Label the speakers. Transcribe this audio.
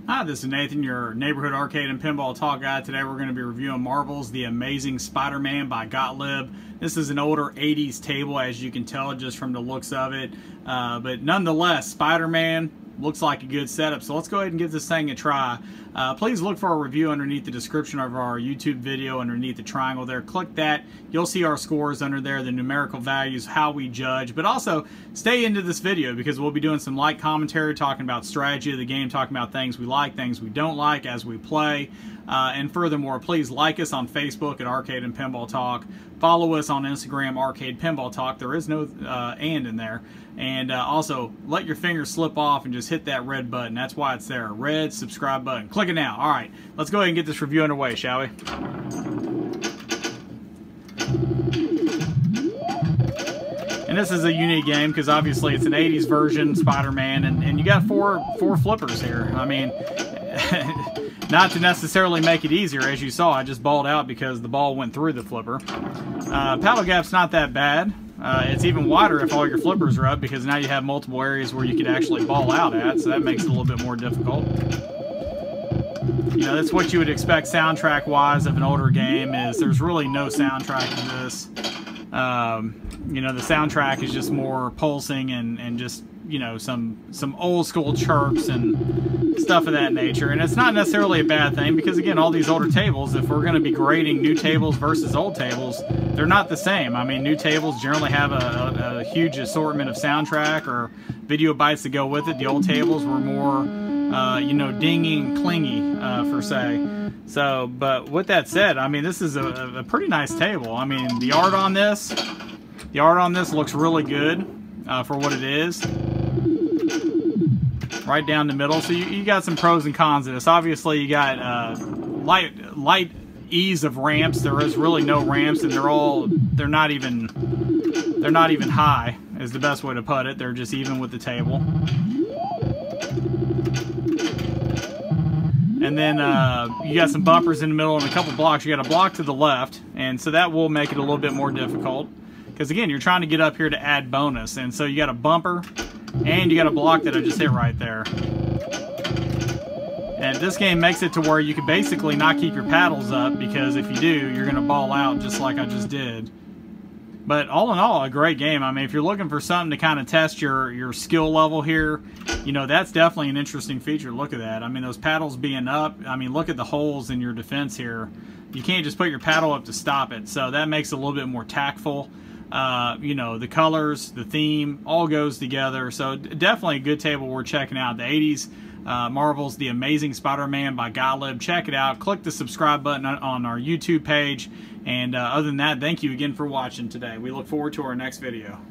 Speaker 1: Hi, this is Nathan, your neighborhood arcade and pinball talk guy. Today we're going to be reviewing Marvel's The Amazing Spider-Man by Gottlieb. This is an older 80s table, as you can tell just from the looks of it. But nonetheless, Spider-Man looks like a good setup. So let's go ahead and give this thing a try. Please look for a review underneath the description of our YouTube video, underneath the triangle there. Click that. You'll see our scores under there, the numerical values, how we judge. But also, stay into this video because we'll be doing some light commentary, talking about strategy of the game, talking about things we like, things we don't like as we play. And furthermore, please like us on Facebook at Arcade and Pinball Talk. Follow us on Instagram, Arcade Pinball Talk. There is no and in there. And also, let your fingers slip off and just hit that red button. That's why it's there. Red subscribe button. Click it now. All right, let's go ahead and get this review underway, shall we? And this is a unique game because obviously it's an 80s version Spider-Man, and you got four flippers here. I mean, not to necessarily make it easier, as you saw, I just balled out because the ball went through the flipper. Paddle gap's not that bad. It's even wider if all your flippers are up because now you have multiple areas where you could actually ball out at, so that makes it a little bit more difficult. You know, that's what you would expect soundtrack-wise of an older game. Is there's really no soundtrack to this. You know, the soundtrack is just more pulsing and just, you know, some old school chirps and stuff of that nature. And it's not necessarily a bad thing because, again, all these older tables, if we're going to be grading new tables versus old tables, they're not the same. I mean, new tables generally have a huge assortment of soundtrack or video bytes to go with it. The old tables were more, you know, dingy and clingy, per se. So, but with that said, I mean, this is a pretty nice table. I mean, the art on this looks really good for what it is. Right down the middle. So you got some pros and cons of this. Obviously, you got light ease of ramps. There is really no ramps, and they're not even high, is the best way to put it. They're just even with the table. And then you got some bumpers in the middle and a couple blocks. You got a block to the left, and so that will make it a little bit more difficult. Because again, you're trying to get up here to add bonus, and so you got a bumper, and you got a block that I just hit right there. And this game makes it to where you can basically not keep your paddles up, because if you do, you're going to ball out just like I just did. But all in all, a great game. I mean, if you're looking for something to kind of test your skill level here, you know, that's definitely an interesting feature. Look at that. I mean, those paddles being up, I mean, look at the holes in your defense here. You can't just put your paddle up to stop it, so that makes it a little bit more tactful. You know, the colors, the theme, all goes together. So definitely a good table worth checking out. The 80s Marvel's The Amazing Spider-Man by Gottlieb. Check it out. Click the subscribe button on our YouTube page. And other than that, thank you again for watching today. We look forward to our next video.